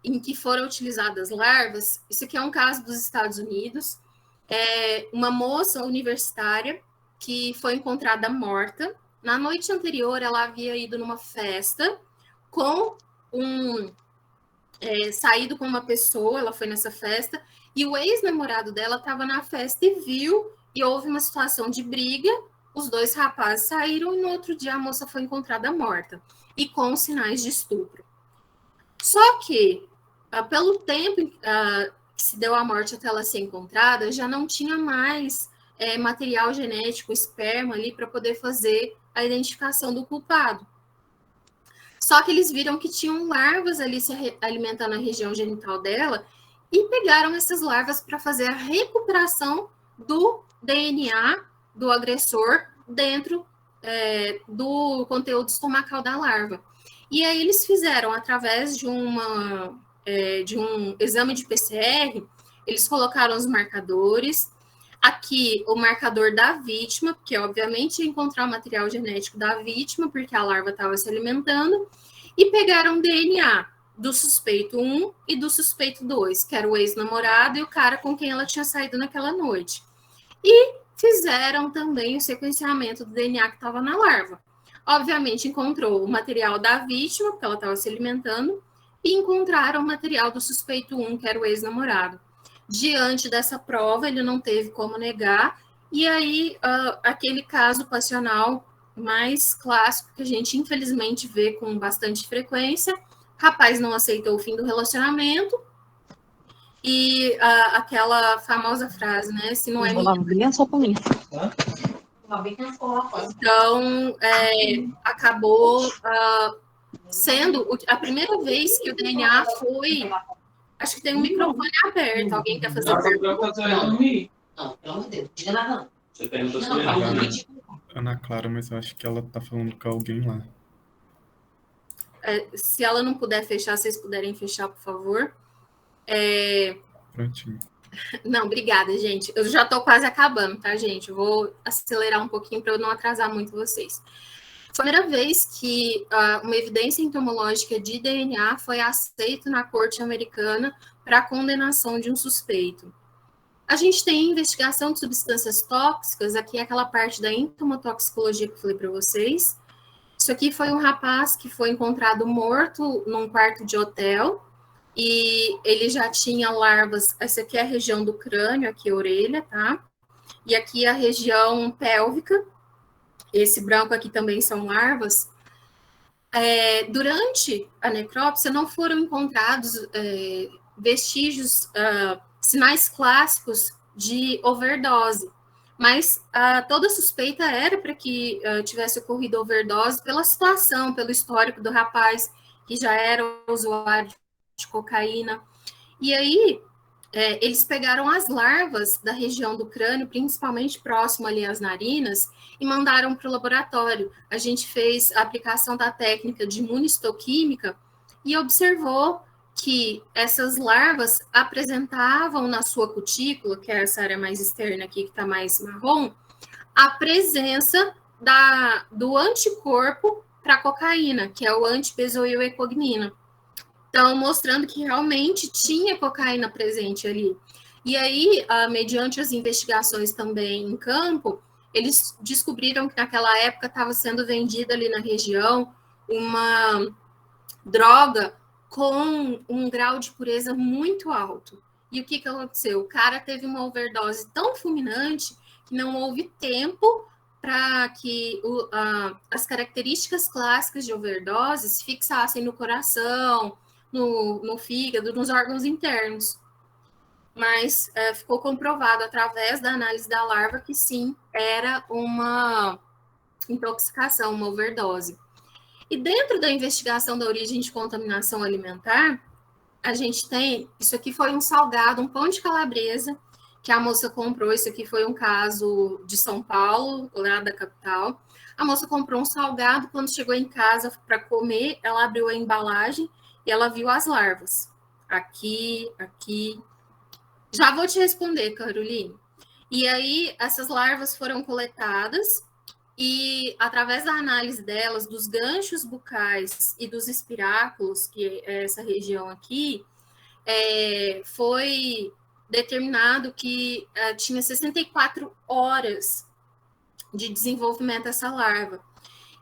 [SPEAKER 2] em que foram utilizadas larvas, isso aqui é um caso dos Estados Unidos, uma moça universitária que foi encontrada morta. Na noite anterior, ela havia ido numa festa com saído com uma pessoa, ela foi nessa festa, e o ex-namorado dela estava na festa e viu, e houve uma situação de briga, os dois rapazes saíram, e no outro dia a moça foi encontrada morta, e com sinais de estupro. Só que, pelo tempo que se deu a morte até ela ser encontrada, já não tinha mais material genético, esperma ali, para poder fazer a identificação do culpado. Só que eles viram que tinham larvas ali se alimentando na região genital dela e pegaram essas larvas para fazer a recuperação do DNA do agressor dentro do conteúdo estomacal da larva. E aí eles fizeram, através de um exame de PCR, eles colocaram os marcadores. Aqui, o marcador da vítima, porque obviamente ia encontrar o material genético da vítima, porque a larva estava se alimentando, e pegaram o DNA do suspeito 1 e do suspeito 2, que era o ex-namorado e o cara com quem ela tinha saído naquela noite. E fizeram também o sequenciamento do DNA que estava na larva. Obviamente, encontrou o material da vítima, porque ela estava se alimentando, e encontraram o material do suspeito 1, que era o ex-namorado. Diante dessa prova, ele não teve como negar, e aí aquele caso passional mais clássico que a gente infelizmente vê com bastante frequência, rapaz não aceitou o fim do relacionamento, e aquela famosa frase, né, se não é minha...
[SPEAKER 3] só para mim.
[SPEAKER 2] Então, acabou sendo a primeira vez que o DNA foi... Acho que tem um microfone aberto. Alguém quer fazer pergunta?
[SPEAKER 3] Não, pelo amor de Deus, diga nada não.
[SPEAKER 4] Você perguntou sobre ele.
[SPEAKER 1] Ana Clara, mas eu acho que ela tá falando com alguém lá.
[SPEAKER 2] Se ela não puder fechar, vocês puderem fechar, por favor.
[SPEAKER 1] Prontinho.
[SPEAKER 2] Não, obrigada, gente. Eu já estou quase acabando, tá, gente? Eu vou acelerar um pouquinho para eu não atrasar muito vocês. Foi a primeira vez que uma evidência entomológica de DNA foi aceita na corte americana para a condenação de um suspeito. A gente tem a investigação de substâncias tóxicas, aqui é aquela parte da entomotoxicologia que eu falei para vocês. Isso aqui foi um rapaz que foi encontrado morto num quarto de hotel, e ele já tinha larvas, essa aqui é a região do crânio, aqui a orelha, tá? E aqui a região pélvica, esse branco aqui também são larvas. Durante a necrópsia não foram encontrados vestígios, sinais clássicos de overdose, mas toda suspeita era para que tivesse ocorrido overdose pela situação, pelo histórico do rapaz, que já era usuário de cocaína. E aí, eles pegaram as larvas da região do crânio, principalmente próximo ali às narinas, e mandaram para o laboratório. A gente fez a aplicação da técnica de imunistoquímica e observou que essas larvas apresentavam na sua cutícula, que é essa área mais externa aqui, que está mais marrom, a presença do anticorpo para a cocaína, que é o antibenzoiloecognina. Então, mostrando que realmente tinha cocaína presente ali. E aí, mediante as investigações também em campo, eles descobriram que naquela época estava sendo vendida ali na região uma droga com um grau de pureza muito alto. E o que aconteceu? O cara teve uma overdose tão fulminante que não houve tempo para que as características clássicas de overdose se fixassem no coração, no fígado, nos órgãos internos. Mas ficou comprovado através da análise da larva que sim, era uma intoxicação, uma overdose. E dentro da investigação da origem de contaminação alimentar, a gente tem, isso aqui foi um salgado, um pão de calabresa, que a moça comprou, isso aqui foi um caso de São Paulo, lá da capital. A moça comprou um salgado, quando chegou em casa para comer, ela abriu a embalagem e ela viu as larvas. Aqui. Já vou te responder, Caroline. E aí, essas larvas foram coletadas e, através da análise delas, dos ganchos bucais e dos espiráculos, que é essa região aqui, foi determinado que tinha 64 horas de desenvolvimento essa larva.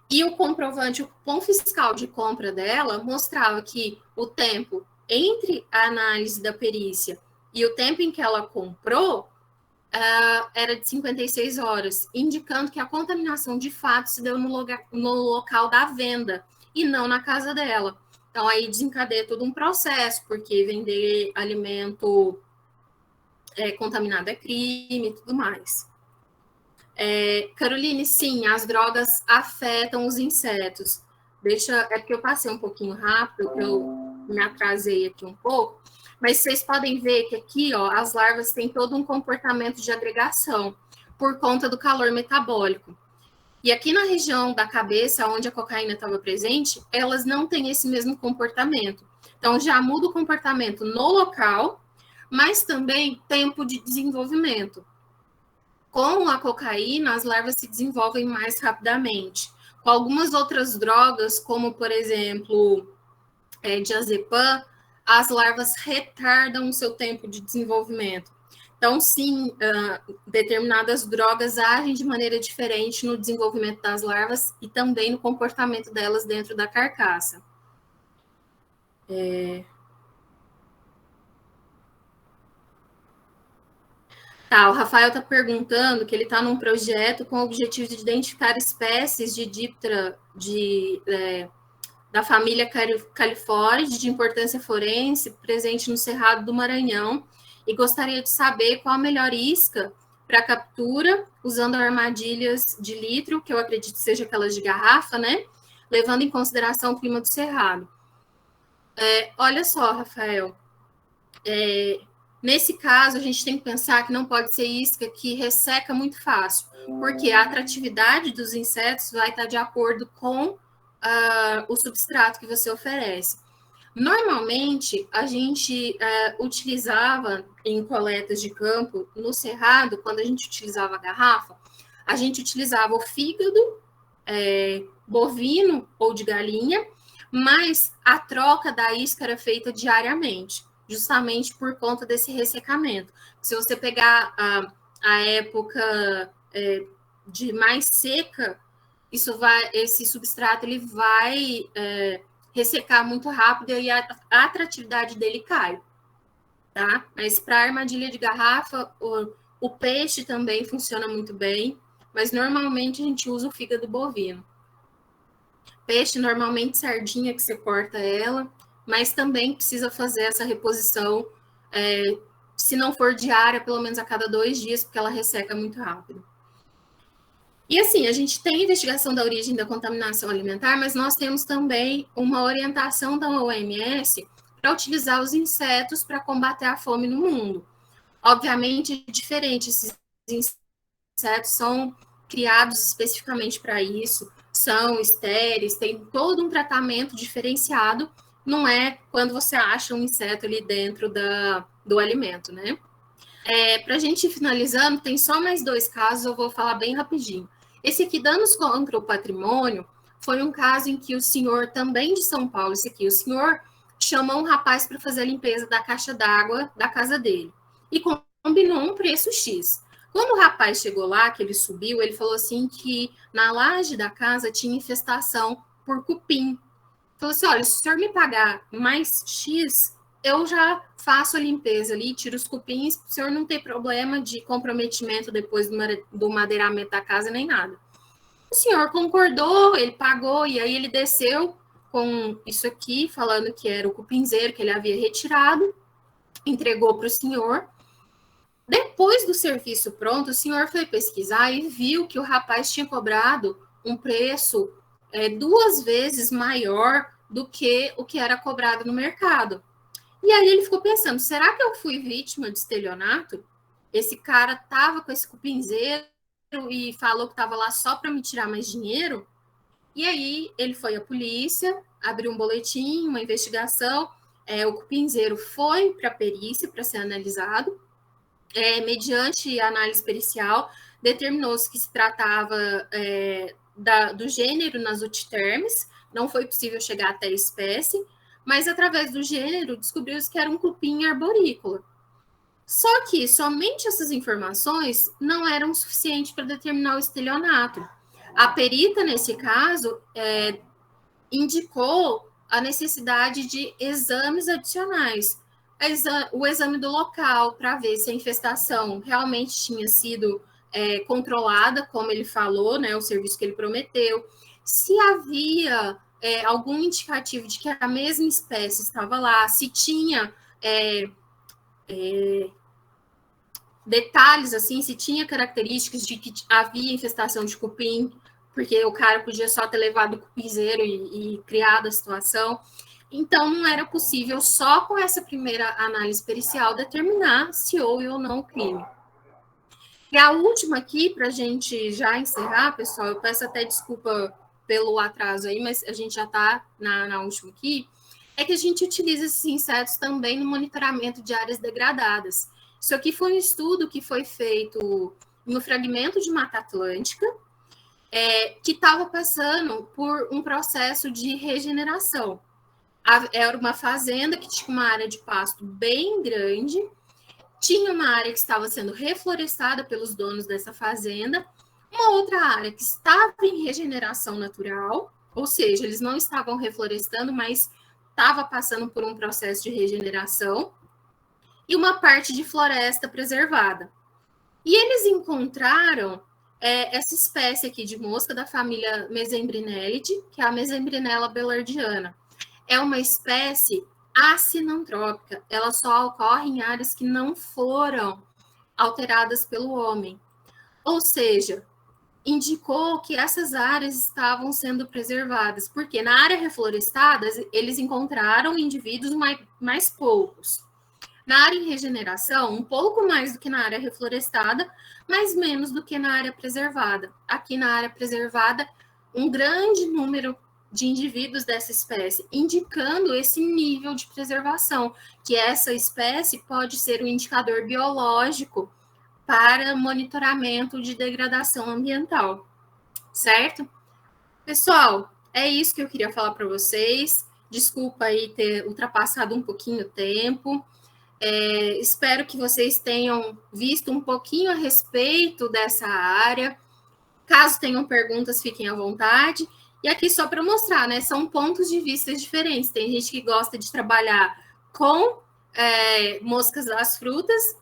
[SPEAKER 2] E o comprovante, o cupom fiscal de compra dela mostrava que o tempo entre a análise da perícia e o tempo em que ela comprou era de 56 horas, indicando que a contaminação de fato se deu no local da venda e não na casa dela. Então, aí desencadeia todo um processo, porque vender alimento contaminado é crime e tudo mais. Caroline, sim, as drogas afetam os insetos. É porque eu passei um pouquinho rápido, eu me atrasei aqui um pouco, mas vocês podem ver que aqui, ó, as larvas têm todo um comportamento de agregação por conta do calor metabólico. E aqui na região da cabeça, onde a cocaína estava presente, elas não têm esse mesmo comportamento. Então, já muda o comportamento no local, mas também tempo de desenvolvimento. Com a cocaína, as larvas se desenvolvem mais rapidamente. Com algumas outras drogas, como, por exemplo, diazepam, as larvas retardam o seu tempo de desenvolvimento. Então, sim, determinadas drogas agem de maneira diferente no desenvolvimento das larvas e também no comportamento delas dentro da carcaça. O Rafael está perguntando que ele está num projeto com o objetivo de identificar espécies de díptera da família Califóride, de importância forense, presente no Cerrado do Maranhão, e gostaria de saber qual a melhor isca para captura, usando armadilhas de litro, que eu acredito que seja aquelas de garrafa, né? Levando em consideração o clima do Cerrado. Olha só, Rafael, nesse caso, a gente tem que pensar que não pode ser isca que resseca muito fácil, porque a atratividade dos insetos vai estar de acordo com o substrato que você oferece. Normalmente, a gente utilizava em coletas de campo, no cerrado, quando a gente utilizava a garrafa, a gente utilizava o fígado bovino ou de galinha, mas a troca da isca era feita diariamente. justamente por conta desse ressecamento. Se você pegar a época de mais seca, esse substrato ele vai ressecar muito rápido e a atratividade dele cai, tá? Mas para armadilha de garrafa, o peixe também funciona muito bem, mas normalmente a gente usa o fígado bovino. Peixe, normalmente sardinha, que você corta ela, mas também precisa fazer essa reposição, se não for diária, pelo menos a cada 2 dias, porque ela resseca muito rápido. E assim, a gente tem investigação da origem da contaminação alimentar, mas nós temos também uma orientação da OMS para utilizar os insetos para combater a fome no mundo. Obviamente, é diferente, esses insetos são criados especificamente para isso, são estéreis, tem todo um tratamento diferenciado, não é quando você acha um inseto ali dentro do alimento, né? Para a gente ir finalizando, tem só mais 2 casos, eu vou falar bem rapidinho. Esse aqui, danos contra o patrimônio, foi um caso em que o senhor, também de São Paulo, esse aqui, o senhor chamou um rapaz para fazer a limpeza da caixa d'água da casa dele e combinou um preço X. Quando o rapaz chegou lá, que ele subiu, ele falou assim que na laje da casa tinha infestação por cupim. Falou assim, olha, se o senhor me pagar mais X, eu já faço a limpeza ali, tiro os cupins, para o senhor não ter problema de comprometimento depois do madeiramento da casa, nem nada. O senhor concordou, ele pagou, e aí ele desceu com isso aqui, falando que era o cupinzeiro que ele havia retirado, entregou para o senhor. Depois do serviço pronto, o senhor foi pesquisar e viu que o rapaz tinha cobrado um preço 2 vezes maior do que o que era cobrado no mercado. E aí ele ficou pensando, será que eu fui vítima de estelionato? Esse cara estava com esse cupinzeiro e falou que estava lá só para me tirar mais dinheiro? E aí ele foi à polícia, abriu um boletim, uma investigação, o cupinzeiro foi para a perícia para ser analisado, mediante análise pericial, determinou-se que se tratava do gênero Nasutitermes, não foi possível chegar até a espécie, mas através do gênero descobriu-se que era um cupim arborícola. Só que somente essas informações não eram suficientes para determinar o estelionato. A perita, nesse caso, indicou a necessidade de exames adicionais. O exame do local, para ver se a infestação realmente tinha sido controlada, como ele falou, né, o serviço que ele prometeu, se havia algum indicativo de que a mesma espécie estava lá, se tinha detalhes, assim, se tinha características de que havia infestação de cupim, porque o cara podia só ter levado o cupinzeiro e criado a situação. Então, não era possível, só com essa primeira análise pericial, determinar se houve ou não o crime. E a última aqui, para a gente já encerrar, pessoal, eu peço até desculpa pelo atraso aí, mas a gente já está na última aqui, é que a gente utiliza esses insetos também no monitoramento de áreas degradadas. Isso aqui foi um estudo que foi feito no fragmento de Mata Atlântica, que estava passando por um processo de regeneração. Era uma fazenda que tinha uma área de pasto bem grande, tinha uma área que estava sendo reflorestada pelos donos dessa fazenda, uma outra área que estava em regeneração natural, ou seja, eles não estavam reflorestando, mas estava passando por um processo de regeneração, e uma parte de floresta preservada. E eles encontraram essa espécie aqui de mosca da família Mesembrinellidae, que é a Mesembrinella belardiana. É uma espécie acinantrópica, ela só ocorre em áreas que não foram alteradas pelo homem. Ou seja, indicou que essas áreas estavam sendo preservadas, porque na área reflorestada eles encontraram indivíduos mais poucos. Na área em regeneração, um pouco mais do que na área reflorestada, mas menos do que na área preservada. Aqui na área preservada, um grande número de indivíduos dessa espécie, indicando esse nível de preservação, que essa espécie pode ser um indicador biológico para monitoramento de degradação ambiental, certo? Pessoal, é isso que eu queria falar para vocês. Desculpa aí ter ultrapassado um pouquinho o tempo. Espero que vocês tenham visto um pouquinho a respeito dessa área. Caso tenham perguntas, fiquem à vontade. E aqui só para mostrar, né? São pontos de vista diferentes. Tem gente que gosta de trabalhar com moscas das frutas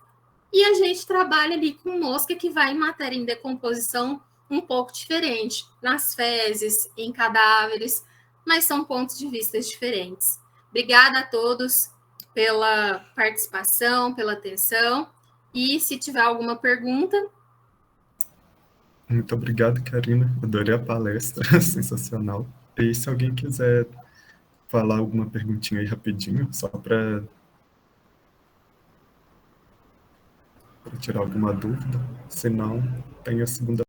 [SPEAKER 2] e a gente trabalha ali com mosca que vai em matéria em decomposição um pouco diferente, nas fezes, em cadáveres, mas são pontos de vista diferentes. Obrigada a todos pela participação, pela atenção. E se tiver alguma pergunta...
[SPEAKER 1] Muito obrigado, Karina. Adorei a palestra, sensacional. E se alguém quiser falar alguma perguntinha aí rapidinho, só para tirar alguma dúvida, se não, tem a segunda